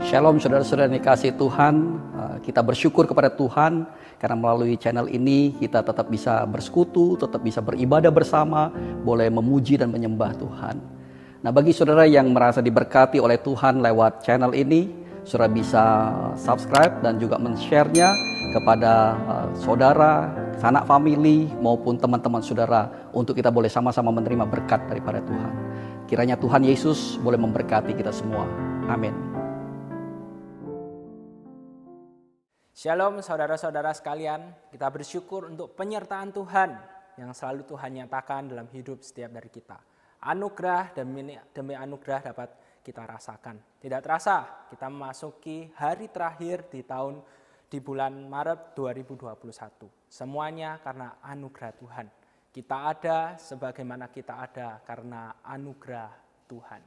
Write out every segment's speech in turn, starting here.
Shalom saudara-saudara yang dikasihi Tuhan, kita bersyukur kepada Tuhan karena melalui channel ini kita tetap bisa bersekutu, tetap bisa beribadah bersama, boleh memuji dan menyembah Tuhan. Nah, bagi saudara yang merasa diberkati oleh Tuhan lewat channel ini, saudara bisa subscribe dan juga men-share-nya kepada saudara, sanak famili maupun teman-teman saudara untuk kita boleh sama-sama menerima berkat daripada Tuhan. Kiranya Tuhan Yesus boleh memberkati kita semua. Amin. Shalom saudara-saudara sekalian, kita bersyukur untuk penyertaan Tuhan yang selalu Tuhan nyatakan dalam hidup setiap dari kita. Anugerah demi anugerah dapat kita rasakan. Tidak terasa kita memasuki hari terakhir di bulan Maret 2021. Semuanya karena anugerah Tuhan. Kita ada sebagaimana kita ada karena anugerah Tuhan.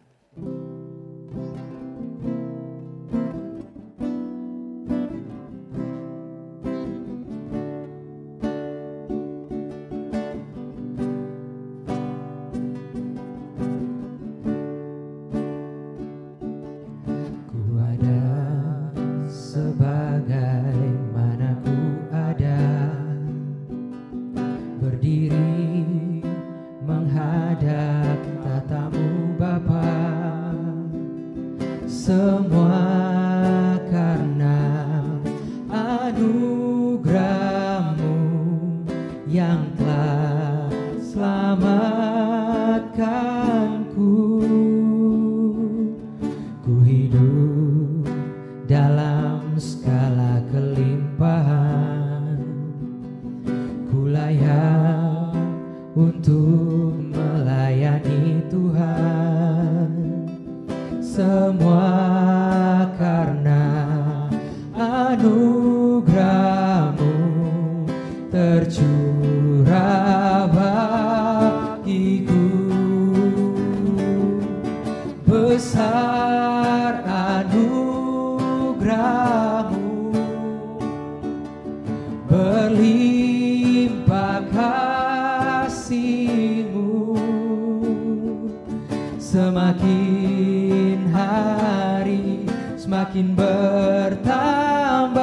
Semakin hari semakin bertambah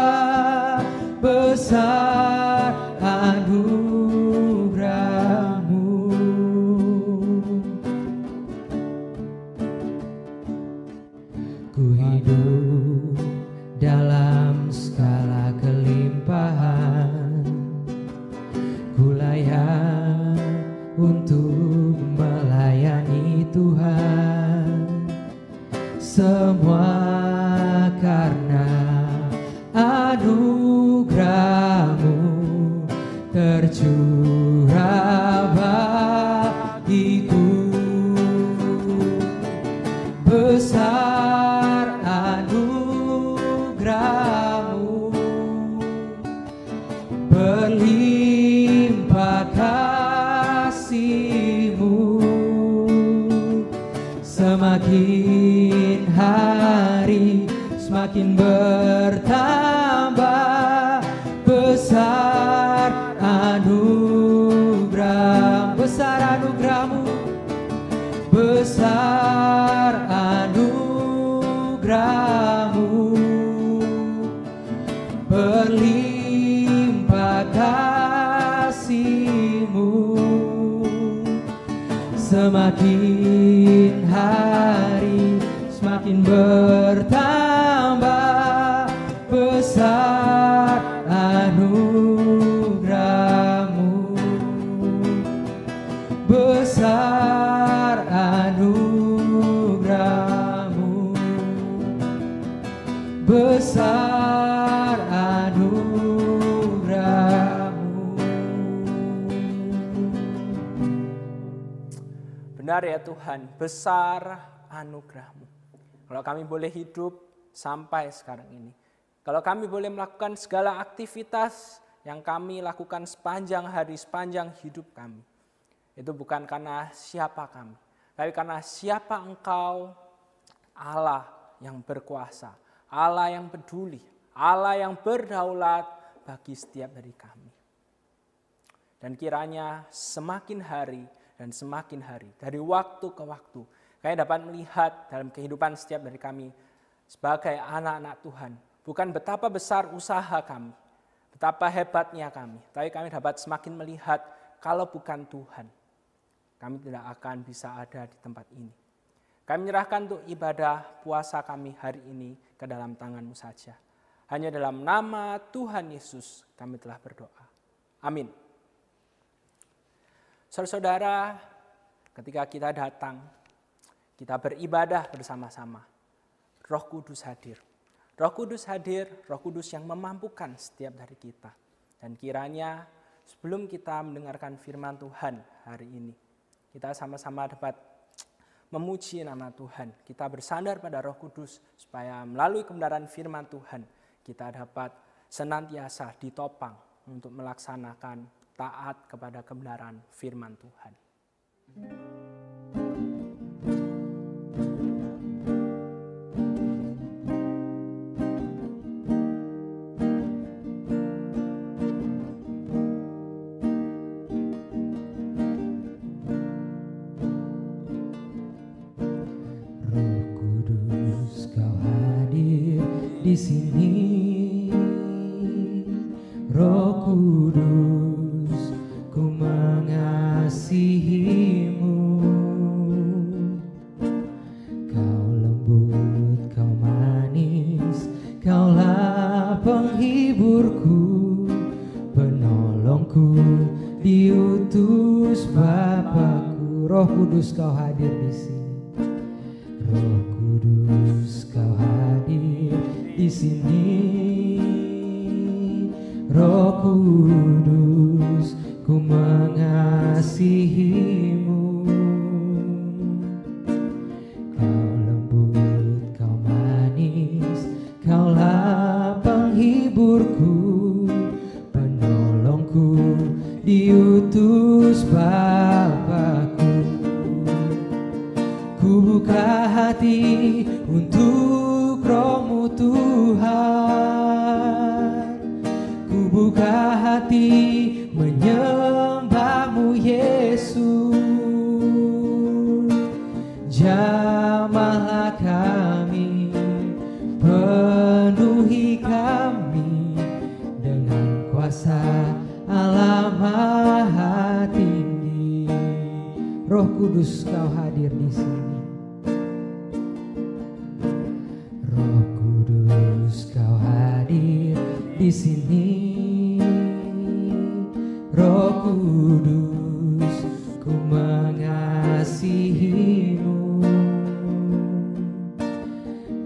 besar anugerah-Mu. Ku hidup dalam skala kelimpahan, ku layak untuk melayani Tuhan. Semua karena anugerah-Mu tercurah bagiku. Besar anugerah-Mu, berlimpah kasih-Mu. Semakin hari semakin bertambah besar anugerah, besar anugerah-Mu, besar anugerah-Mu, berlimpah kasih-Mu. Semakin hari semakin bertambah besar anugerah-Mu, besar anugerah-Mu, besar anugerah-Mu. Benar ya Tuhan, besar anugerah-Mu. Kalau kami boleh hidup sampai sekarang ini, kalau kami boleh melakukan segala aktivitas yang kami lakukan sepanjang hari, sepanjang hidup kami, itu bukan karena siapa kami, tapi karena siapa Engkau, Allah yang berkuasa, Allah yang peduli, Allah yang berdaulat bagi setiap dari kami. Dan kiranya semakin hari dan semakin hari, dari waktu ke waktu, kami dapat melihat dalam kehidupan setiap dari kami sebagai anak-anak Tuhan. Bukan betapa besar usaha kami, betapa hebatnya kami, tapi kami dapat semakin melihat kalau bukan Tuhan, kami tidak akan bisa ada di tempat ini. Kami menyerahkan untuk ibadah puasa kami hari ini ke dalam tangan-Mu saja. Hanya dalam nama Tuhan Yesus kami telah berdoa. Amin. Saudara-saudara, ketika kita datang, kita beribadah bersama-sama. Roh Kudus hadir. Roh Kudus hadir, Roh Kudus yang memampukan setiap dari kita. Dan kiranya sebelum kita mendengarkan firman Tuhan hari ini, kita sama-sama dapat memuji nama Tuhan. Kita bersandar pada Roh Kudus supaya melalui kebenaran firman Tuhan, kita dapat senantiasa ditopang untuk melaksanakan taat kepada kebenaran firman Tuhan. Di sini, Roh Kudus, ku mengasihi-Mu. Kau lembut, Kau manis, Kaulah penghiburku, penolongku, diutus Bapa-Ku. Roh Kudus, Kau hadir di sini. Roh Kudus, Kau hadir di sini. Roh Kudus, ku mengasihi-Mu. Kau lembut, Kau manis, Kaulah penghiburku, penolongku, diutus Bapa-Ku. Ku buka hati untuk Roh-Mu Tuhan. Ku buka hati menyembah-Mu Yesus. Jamahlah kami, penuhi kami dengan kuasa Allah Maha Tinggi. Roh Kudus, Kau hadir di sini. Roh Kudus, Kau hadir di sini. Roh Kudus, ku mengasihi-Mu.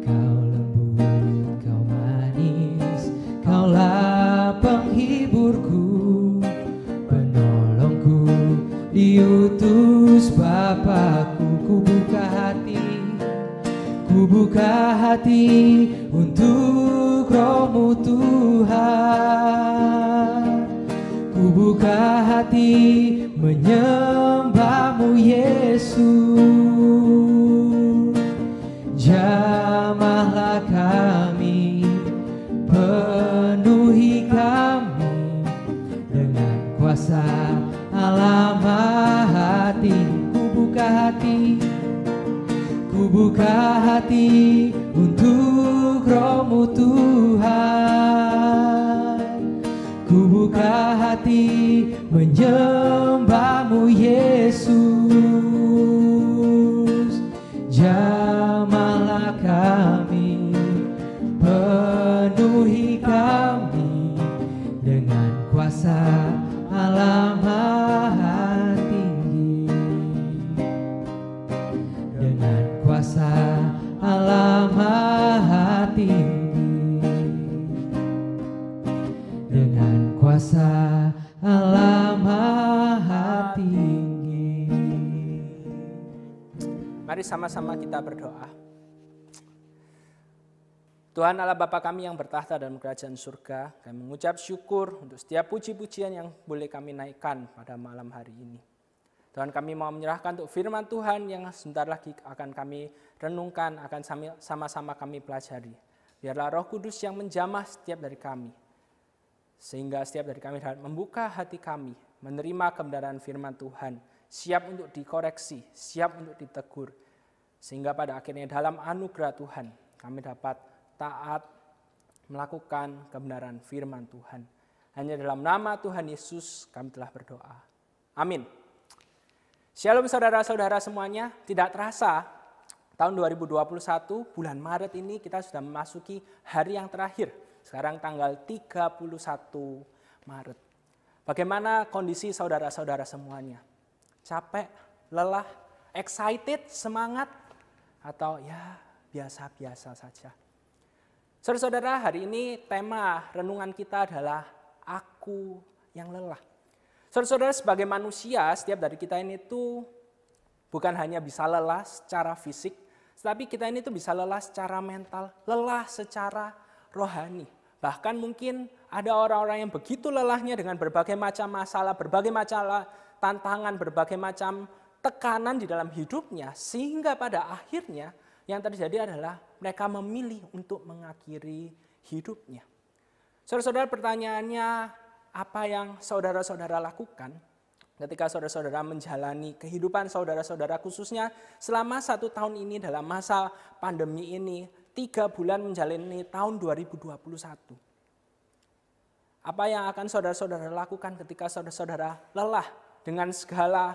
Kau lembut, Kau manis, Kaulah penghiburku, penolongku, diutus Bapa-Ku. Ku buka hati, ku buka hati untuk Roh-Mu Tuhan. Ku buka hati menyembah-Mu Yesus. Jamahlah kami, penuhi kami dengan kuasa Allah Maha Tinggi. Ku buka hati untuk Roh-Mu Tuhan. Ku buka hati menyembah-Mu Yesus. Jamahlah kami, penuhi kami dengan kuasa Allah Maha Tinggi. Dengan kuasa Allah Maha Tinggi. Dengan kuasa Allah Maha Tinggi. Mari sama-sama kita berdoa. Tuhan Allah Bapa kami yang bertahta dalam kerajaan surga, kami mengucap syukur untuk setiap puji-pujian yang boleh kami naikkan pada malam hari ini. Tuhan, kami mau menyerahkan untuk firman Tuhan yang sebentar lagi akan kami renungkan, akan sama-sama kami pelajari. Biarlah Roh Kudus yang menjamah setiap dari kami, sehingga setiap dari kami dapat membuka hati kami, menerima kebenaran firman Tuhan, siap untuk dikoreksi, siap untuk ditegur, sehingga pada akhirnya dalam anugerah Tuhan, kami dapat taat melakukan kebenaran firman Tuhan. Hanya dalam nama Tuhan Yesus kami telah berdoa. Amin. Shalom saudara-saudara semuanya, tidak terasa tahun 2021 bulan Maret ini kita sudah memasuki hari yang terakhir. Sekarang tanggal 31 Maret. Bagaimana kondisi saudara-saudara semuanya? Capek, lelah, excited, semangat, atau ya biasa-biasa saja? Saudara-saudara, hari ini tema renungan kita adalah aku yang lelah. Saudara-saudara, sebagai manusia, setiap dari kita ini tuh bukan hanya bisa lelah secara fisik, tetapi kita ini tuh bisa lelah secara mental, lelah secara rohani. Bahkan mungkin ada orang-orang yang begitu lelahnya dengan berbagai macam masalah, berbagai macam tantangan, berbagai macam tekanan di dalam hidupnya, sehingga pada akhirnya yang terjadi adalah mereka memilih untuk mengakhiri hidupnya. Saudara-saudara, pertanyaannya, apa yang saudara-saudara lakukan ketika saudara-saudara menjalani kehidupan saudara-saudara, khususnya selama 1 tahun ini dalam masa pandemi ini, 3 bulan menjalani tahun 2021. Apa yang akan saudara-saudara lakukan ketika saudara-saudara lelah dengan segala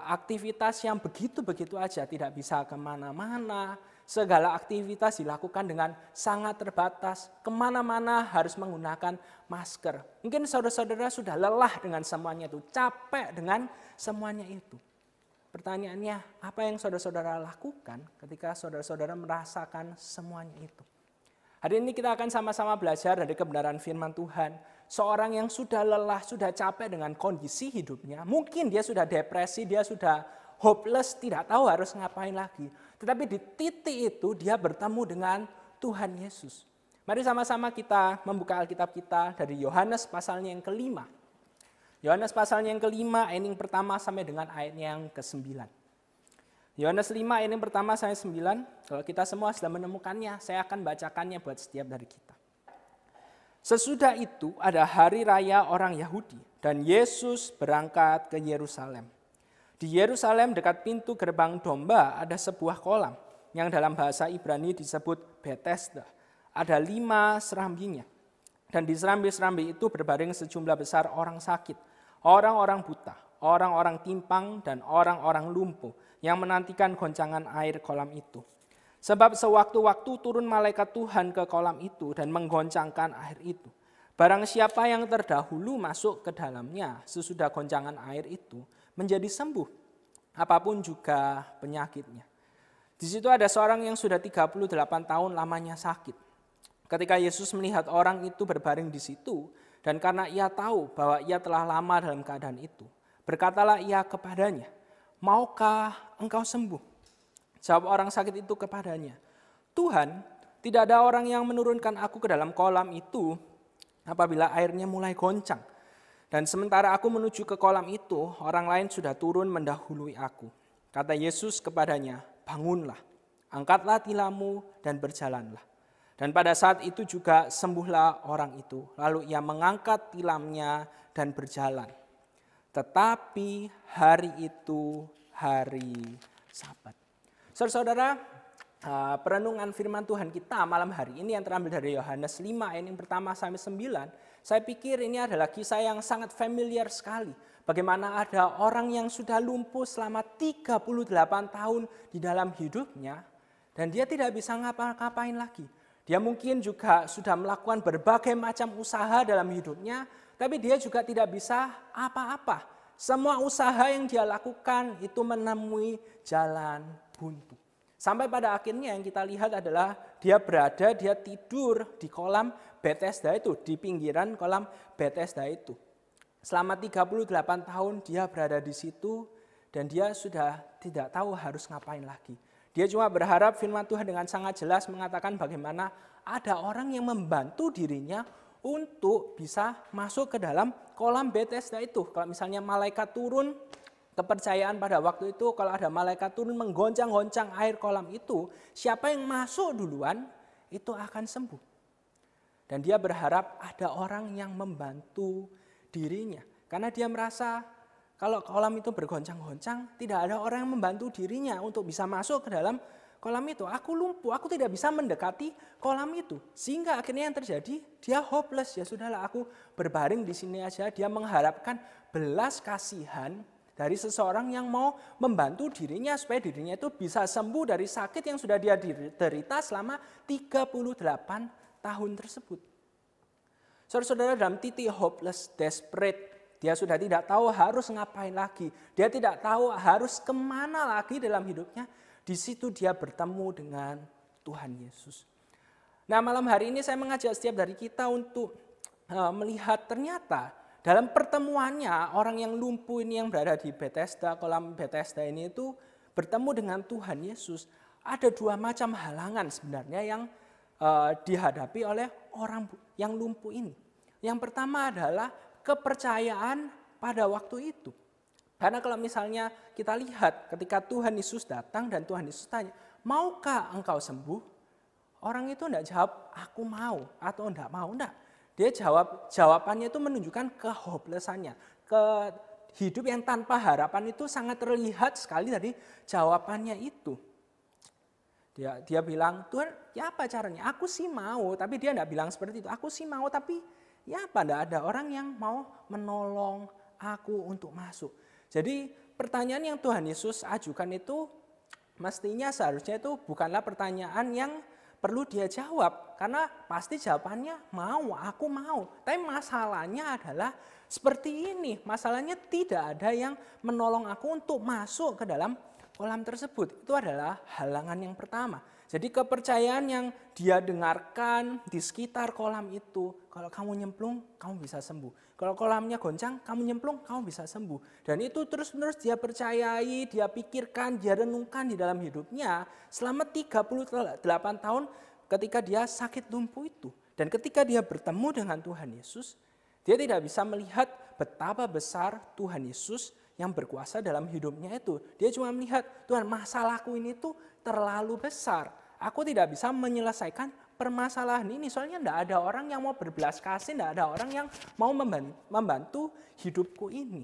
aktivitas yang begitu-begitu aja, tidak bisa kemana-mana, segala aktivitas dilakukan dengan sangat terbatas, kemana-mana harus menggunakan masker. Mungkin saudara-saudara sudah lelah dengan semuanya itu, capek dengan semuanya itu. Pertanyaannya, apa yang saudara-saudara lakukan ketika saudara-saudara merasakan semuanya itu? Hari ini kita akan sama-sama belajar dari kebenaran firman Tuhan. Seorang yang sudah lelah, sudah capek dengan kondisi hidupnya, mungkin dia sudah depresi, dia sudah hopeless, tidak tahu harus ngapain lagi. Tetapi di titik itu dia bertemu dengan Tuhan Yesus. Mari sama-sama kita membuka Alkitab kita dari Yohanes pasalnya yang ke-5. Yohanes pasalnya yang ke-5, ayat yang pertama sampai dengan ayat yang ke-9. Yohanes 5 ayat yang pertama sampai 9. Kalau kita semua sudah menemukannya, saya akan bacakannya buat setiap dari kita. Sesudah itu ada hari raya orang Yahudi dan Yesus berangkat ke Yerusalem. Di Yerusalem dekat pintu gerbang domba ada sebuah kolam yang dalam bahasa Ibrani disebut Bethesda. Ada 5 serambinya. Dan di serambi-serambi itu berbaring sejumlah besar orang sakit, orang-orang buta, orang-orang timpang, dan orang-orang lumpuh yang menantikan goncangan air kolam itu. Sebab sewaktu-waktu turun malaikat Tuhan ke kolam itu dan menggoncangkan air itu. Barang siapa yang terdahulu masuk ke dalamnya sesudah goncangan air itu menjadi sembuh, apapun juga penyakitnya. Di situ ada seorang yang sudah 38 tahun lamanya sakit. Ketika Yesus melihat orang itu berbaring di situ, dan karena ia tahu bahwa ia telah lama dalam keadaan itu, berkatalah ia kepadanya, "Maukah engkau sembuh?" Jawab orang sakit itu kepadanya, "Tuhan, tidak ada orang yang menurunkan aku ke dalam kolam itu apabila airnya mulai goncang. Dan sementara aku menuju ke kolam itu, orang lain sudah turun mendahului aku." Kata Yesus kepadanya, "Bangunlah, angkatlah tilammu dan berjalanlah." Dan pada saat itu juga sembuhlah orang itu. Lalu ia mengangkat tilamnya dan berjalan. Tetapi hari itu hari Sabat. Saudara-saudara, perenungan firman Tuhan kita malam hari ini yang terambil dari Yohanes 5 ayat yang pertama sampai 9. Saya pikir ini adalah kisah yang sangat familiar sekali. Bagaimana ada orang yang sudah lumpuh selama 38 tahun di dalam hidupnya. Dan dia tidak bisa ngapa-ngapain lagi. Dia mungkin juga sudah melakukan berbagai macam usaha dalam hidupnya. Tapi dia juga tidak bisa apa-apa. Semua usaha yang dia lakukan itu menemui jalan buntu. Sampai pada akhirnya yang kita lihat adalah dia tidur di kolam Bethesda itu, di pinggiran kolam Bethesda itu. Selama 38 tahun dia berada di situ dan dia sudah tidak tahu harus ngapain lagi. Dia cuma berharap firman Tuhan dengan sangat jelas mengatakan bagaimana ada orang yang membantu dirinya untuk bisa masuk ke dalam kolam Bethesda itu. Kalau misalnya malaikat turun, kepercayaan pada waktu itu kalau ada malaikat turun menggoncang-goncang air kolam itu, siapa yang masuk duluan itu akan sembuh. Dan dia berharap ada orang yang membantu dirinya. Karena dia merasa kalau kolam itu bergoncang-goncang, tidak ada orang yang membantu dirinya untuk bisa masuk ke dalam kolam itu. Aku lumpuh, aku tidak bisa mendekati kolam itu. Sehingga akhirnya yang terjadi, dia hopeless. Ya sudahlah, aku berbaring di sini aja. Dia mengharapkan belas kasihan dari seseorang yang mau membantu dirinya supaya dirinya itu bisa sembuh dari sakit yang sudah dia derita selama 38 tahun tersebut. Saudara-saudara, dalam titik hopeless, desperate, dia sudah tidak tahu harus ngapain lagi. Dia tidak tahu harus kemana lagi dalam hidupnya. Di situ dia bertemu dengan Tuhan Yesus. Nah, malam hari ini saya mengajak setiap dari kita untuk melihat ternyata dalam pertemuannya orang yang lumpuh ini yang berada di Bethesda, kolam Bethesda ini itu bertemu dengan Tuhan Yesus. Ada dua macam halangan sebenarnya yang dihadapi oleh orang yang lumpuh ini. Yang pertama adalah kepercayaan pada waktu itu. Karena kalau misalnya kita lihat ketika Tuhan Yesus datang dan Tuhan Yesus tanya, maukah engkau sembuh? Orang itu tidak jawab, aku mau atau tidak mau. Enggak. Dia jawabannya itu menunjukkan kehopelessannya. Ke hidup yang tanpa harapan itu sangat terlihat sekali dari jawabannya itu. Dia bilang, Tuhan ya apa caranya? Aku sih mau, tapi dia tidak bilang seperti itu. Aku sih mau, tapi ya apa, tidak ada orang yang mau menolong aku untuk masuk. Jadi pertanyaan yang Tuhan Yesus ajukan itu mestinya seharusnya itu bukanlah pertanyaan yang perlu dia jawab. Karena pasti jawabannya mau, aku mau. Tapi masalahnya adalah seperti ini. Masalahnya tidak ada yang menolong aku untuk masuk ke dalam kolam tersebut. Itu adalah halangan yang pertama. Jadi kepercayaan yang dia dengarkan di sekitar kolam itu, kalau kamu nyemplung, kamu bisa sembuh. Kalau kolamnya goncang, kamu nyemplung, kamu bisa sembuh. Dan itu terus-menerus dia percayai, dia pikirkan, dia renungkan di dalam hidupnya selama 38 tahun ketika dia sakit lumpuh itu. Dan ketika dia bertemu dengan Tuhan Yesus, dia tidak bisa melihat betapa besar Tuhan Yesus yang berkuasa dalam hidupnya itu. Dia cuma melihat, Tuhan, masalahku ini tuh terlalu besar. Aku tidak bisa menyelesaikan permasalahan ini. Soalnya tidak ada orang yang mau berbelas kasih, tidak ada orang yang mau membantu hidupku ini.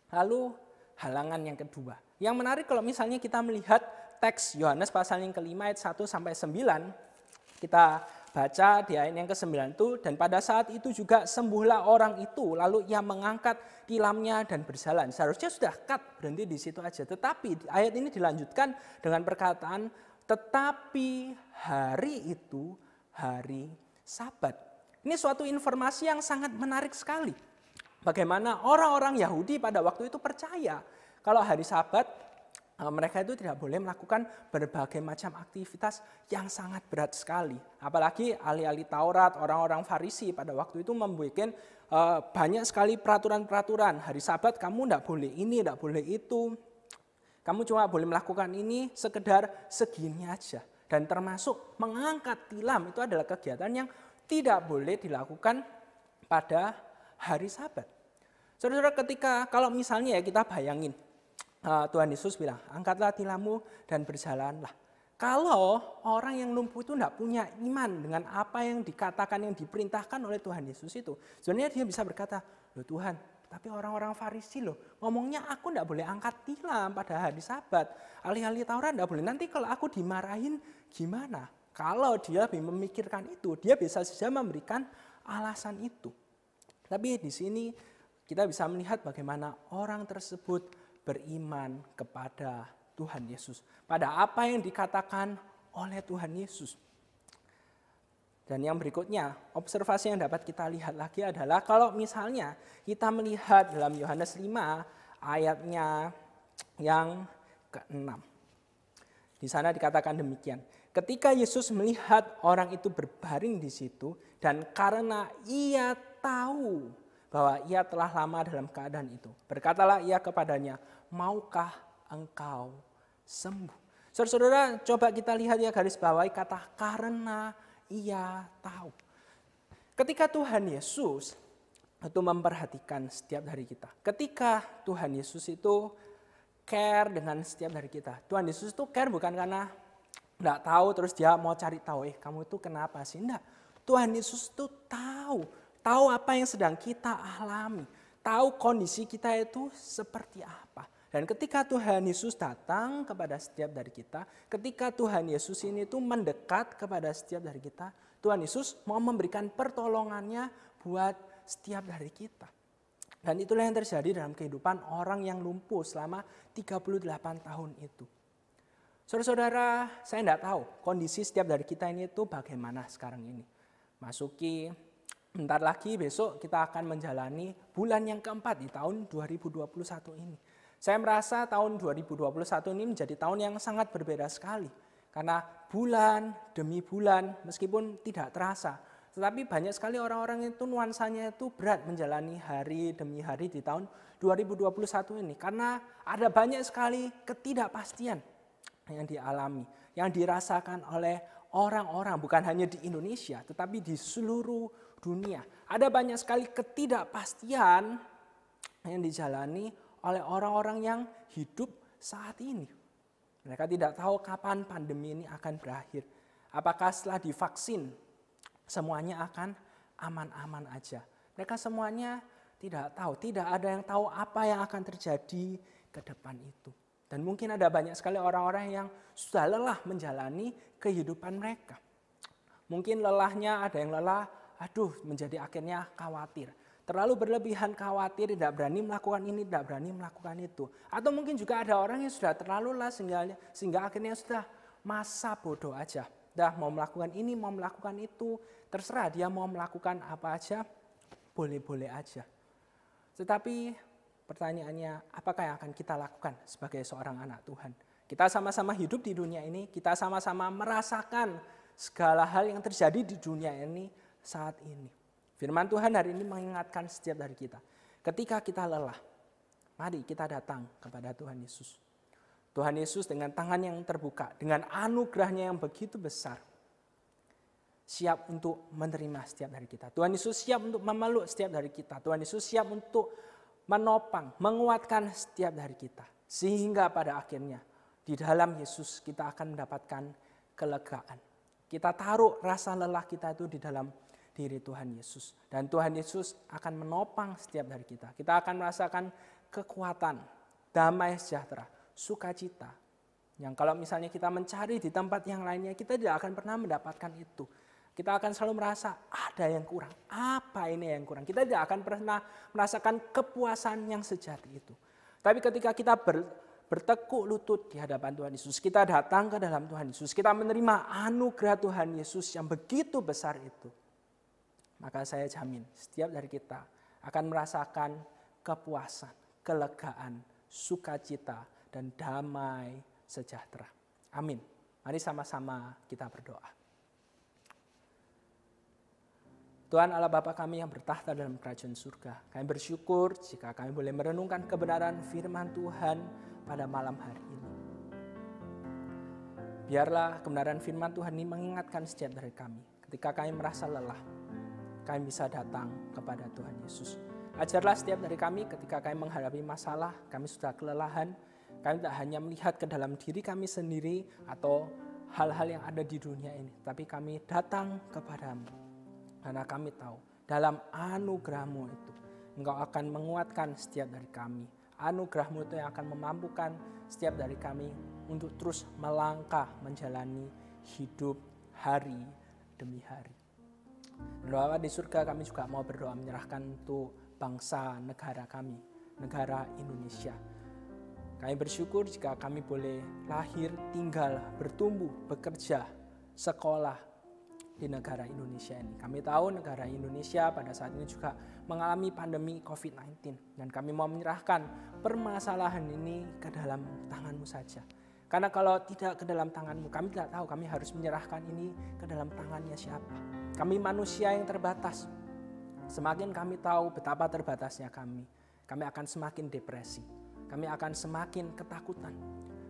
Lalu halangan yang kedua. Yang menarik kalau misalnya kita melihat teks Yohanes pasal yang kelima ayat 1-9. Kita baca di ayat yang ke-9 itu, dan pada saat itu juga sembuhlah orang itu, lalu ia mengangkat tilamnya dan berjalan. Seharusnya sudah berhenti di situ aja. Tetapi ayat ini dilanjutkan dengan perkataan, tetapi hari itu hari Sabat. Ini suatu informasi yang sangat menarik sekali. Bagaimana orang-orang Yahudi pada waktu itu percaya kalau hari Sabat mereka itu tidak boleh melakukan berbagai macam aktivitas yang sangat berat sekali. Apalagi ahli-ahli Taurat, orang-orang Farisi pada waktu itu membuat banyak sekali peraturan-peraturan. Hari Sabat kamu tidak boleh ini, tidak boleh itu. Kamu cuma boleh melakukan ini sekedar segini aja. Dan termasuk mengangkat tilam itu adalah kegiatan yang tidak boleh dilakukan pada hari Sabat. Saudara, ketika kalau misalnya ya kita bayangin, Tuhan Yesus bilang, angkatlah tilammu dan berjalanlah. Kalau orang yang lumpuh itu tidak punya iman dengan apa yang dikatakan, yang diperintahkan oleh Tuhan Yesus itu, sebenarnya dia bisa berkata, loh Tuhan, tapi orang-orang Farisi loh, ngomongnya aku tidak boleh angkat tilam pada hari Sabat. Ahli-ahli Taurat tidak boleh. Nanti kalau aku dimarahin gimana? Kalau dia memikirkan itu, dia bisa saja memberikan alasan itu. Tapi di sini kita bisa melihat bagaimana orang tersebut beriman kepada Tuhan Yesus. Pada apa yang dikatakan oleh Tuhan Yesus. Dan yang berikutnya, observasi yang dapat kita lihat lagi adalah kalau misalnya kita melihat dalam Yohanes 5 ayatnya yang ke-6. Di sana dikatakan demikian. Ketika Yesus melihat orang itu berbaring di situ dan karena ia tahu bahwa ia telah lama dalam keadaan itu, berkatalah ia kepadanya, maukah engkau sembuh? Saudara-saudara, coba kita lihat ya garis bawahi kata karena ia tahu. Ketika Tuhan Yesus itu memperhatikan setiap dari kita. Ketika Tuhan Yesus itu care dengan setiap dari kita. Tuhan Yesus itu care bukan karena tidak tahu terus dia mau cari tahu, kamu itu kenapa sih? Enggak. Tuhan Yesus itu tahu apa yang sedang kita alami. Tahu kondisi kita itu seperti apa. Dan ketika Tuhan Yesus datang kepada setiap dari kita, ketika Tuhan Yesus ini tuh mendekat kepada setiap dari kita, Tuhan Yesus mau memberikan pertolongannya buat setiap dari kita. Dan itulah yang terjadi dalam kehidupan orang yang lumpuh selama 38 tahun itu. Saudara-saudara, saya tidak tahu kondisi setiap dari kita ini tuh bagaimana sekarang ini. Masuki bentar lagi besok kita akan menjalani bulan yang keempat di tahun 2021 ini. Saya merasa tahun 2021 ini menjadi tahun yang sangat berbeda sekali. Karena bulan demi bulan meskipun tidak terasa. Tetapi banyak sekali orang-orang itu nuansanya itu berat menjalani hari demi hari di tahun 2021 ini. Karena ada banyak sekali ketidakpastian yang dialami, yang dirasakan oleh orang-orang bukan hanya di Indonesia tetapi di seluruh dunia. Ada banyak sekali ketidakpastian yang dijalani oleh orang-orang yang hidup saat ini. Mereka tidak tahu kapan pandemi ini akan berakhir. Apakah setelah divaksin semuanya akan aman-aman aja. Mereka semuanya tidak tahu, tidak ada yang tahu apa yang akan terjadi ke depan itu. Dan mungkin ada banyak sekali orang-orang yang sudah lelah menjalani kehidupan mereka. Mungkin lelahnya ada yang lelah, menjadi akhirnya khawatir. Terlalu berlebihan khawatir, tidak berani melakukan ini, tidak berani melakukan itu. Atau mungkin juga ada orang yang sudah terlalu lelah sehingga akhirnya sudah masa bodoh aja. Dah mau melakukan ini, mau melakukan itu, terserah dia mau melakukan apa aja, boleh-boleh aja. Tetapi pertanyaannya, apakah yang akan kita lakukan sebagai seorang anak Tuhan? Kita sama-sama hidup di dunia ini, kita sama-sama merasakan segala hal yang terjadi di dunia ini saat ini. Firman Tuhan hari ini mengingatkan setiap dari kita. Ketika kita lelah, mari kita datang kepada Tuhan Yesus. Tuhan Yesus dengan tangan yang terbuka, dengan anugerahnya yang begitu besar, siap untuk menerima setiap dari kita. Tuhan Yesus siap untuk memeluk setiap dari kita. Tuhan Yesus siap untuk menopang, menguatkan setiap dari kita. Sehingga pada akhirnya di dalam Yesus kita akan mendapatkan kelegaan. Kita taruh rasa lelah kita itu di dalam diri Tuhan Yesus. Dan Tuhan Yesus akan menopang setiap dari kita. Kita akan merasakan kekuatan, damai sejahtera, sukacita. Yang kalau misalnya kita mencari di tempat yang lainnya, kita tidak akan pernah mendapatkan itu. Kita akan selalu merasa ada yang kurang. Apa ini yang kurang? Kita tidak akan pernah merasakan kepuasan yang sejati itu. Tapi ketika kita bertekuk lutut di hadapan Tuhan Yesus, kita datang ke dalam Tuhan Yesus, kita menerima anugerah Tuhan Yesus yang begitu besar itu, maka saya jamin setiap dari kita akan merasakan kepuasan, kelegaan, sukacita, dan damai sejahtera. Amin. Mari sama-sama kita berdoa. Tuhan Allah Bapa kami yang bertahta dalam kerajaan surga, kami bersyukur jika kami boleh merenungkan kebenaran firman Tuhan pada malam hari ini. Biarlah kebenaran firman Tuhan ini mengingatkan setiap dari kami. Ketika kami merasa lelah, kami bisa datang kepada Tuhan Yesus. Ajarlah setiap dari kami ketika kami menghadapi masalah, kami sudah kelelahan, kami tak hanya melihat ke dalam diri kami sendiri atau hal-hal yang ada di dunia ini, tapi kami datang kepadamu. Karena kami tahu dalam anugerah-Mu itu, Engkau akan menguatkan setiap dari kami. Anugerah-Mu itu yang akan memampukan setiap dari kami untuk terus melangkah menjalani hidup hari demi hari. Bapa di surga, kami juga mau berdoa menyerahkan untuk bangsa negara kami, negara Indonesia. Kami bersyukur jika kami boleh lahir, tinggal, bertumbuh, bekerja, sekolah di negara Indonesia ini. Kami tahu negara Indonesia pada saat ini juga mengalami pandemi COVID-19. Dan kami mau menyerahkan permasalahan ini ke dalam tangan-Mu saja. Karena kalau tidak ke dalam tangan-Mu, kami tidak tahu kami harus menyerahkan ini ke dalam tangannya siapa. Kami manusia yang terbatas. Semakin kami tahu betapa terbatasnya kami akan semakin depresi. Kami akan semakin ketakutan.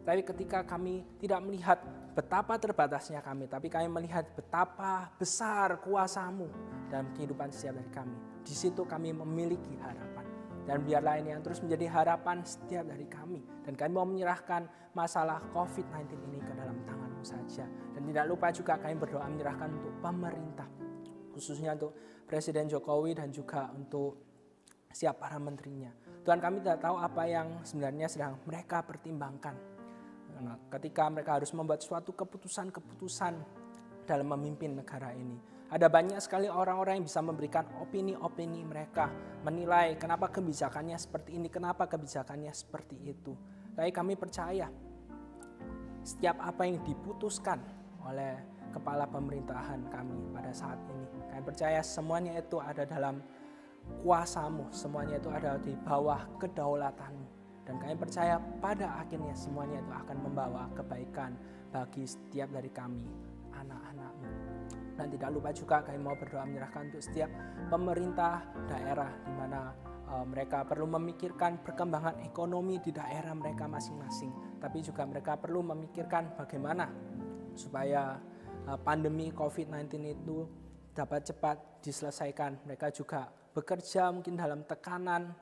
Tapi ketika kami tidak melihat betapa terbatasnya kami, tapi kami melihat betapa besar kuasa-Mu dalam kehidupan setiap dari kami. Di situ kami memiliki harapan. Dan biarlah ini yang terus menjadi harapan setiap dari kami. Dan kami mau menyerahkan masalah COVID-19 ini ke dalam tangan-Mu saja. Dan tidak lupa juga kami berdoa menyerahkan untuk pemerintah. Khususnya untuk Presiden Jokowi dan juga untuk setiap para menterinya. Tuhan, kami tidak tahu apa yang sebenarnya sedang mereka pertimbangkan. Ketika mereka harus membuat suatu keputusan-keputusan dalam memimpin negara ini. Ada banyak sekali orang-orang yang bisa memberikan opini-opini mereka, menilai kenapa kebijakannya seperti ini, kenapa kebijakannya seperti itu. Tapi kami percaya setiap apa yang diputuskan oleh kepala pemerintahan kami pada saat ini, kami percaya semuanya itu ada dalam kuasa-Mu, semuanya itu ada di bawah kedaulatan-Mu. Dan kami percaya pada akhirnya semuanya itu akan membawa kebaikan bagi setiap dari kami, anak-anak-Mu. Dan tidak lupa juga kami mau berdoa menyerahkan untuk setiap pemerintah daerah di mana mereka perlu memikirkan perkembangan ekonomi di daerah mereka masing-masing. Tapi juga mereka perlu memikirkan bagaimana supaya pandemi COVID-19 itu dapat cepat diselesaikan. Mereka juga bekerja mungkin dalam tekanan,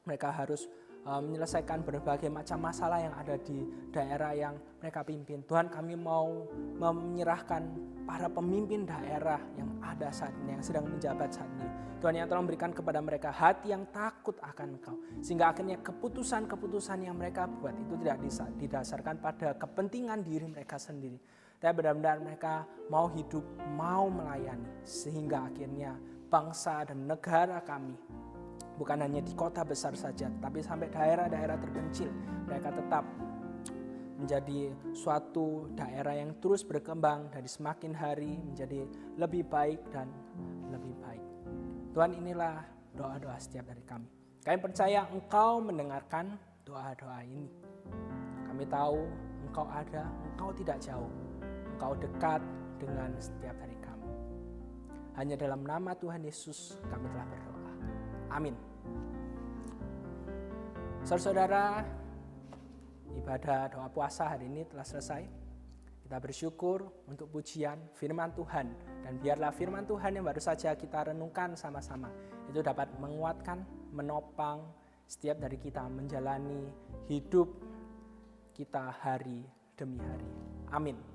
mereka harus menyelesaikan berbagai macam masalah yang ada di daerah yang mereka pimpin. Tuhan, kami mau menyerahkan para pemimpin daerah yang ada saat ini, yang sedang menjabat saat ini. Tuhan, yang tolong berikan kepada mereka hati yang takut akan Engkau, sehingga akhirnya keputusan-keputusan yang mereka buat itu tidak didasarkan pada kepentingan diri mereka sendiri, tapi benar-benar mereka mau hidup, mau melayani, sehingga akhirnya bangsa dan negara kami bukan hanya di kota besar saja, tapi sampai daerah-daerah terpencil, mereka tetap menjadi suatu daerah yang terus berkembang dari semakin hari menjadi lebih baik dan lebih baik. Tuhan, inilah doa-doa setiap dari kami. Kami percaya Engkau mendengarkan doa-doa ini. Kami tahu Engkau ada, Engkau tidak jauh, Engkau dekat dengan setiap dari kami. Hanya dalam nama Tuhan Yesus kami telah berdoa. Amin. Saudara-saudara, ibadah doa puasa hari ini telah selesai. Kita bersyukur untuk pujian firman Tuhan. Dan biarlah firman Tuhan yang baru saja kita renungkan sama-sama itu dapat menguatkan, menopang setiap dari kita menjalani hidup kita hari demi hari. Amin.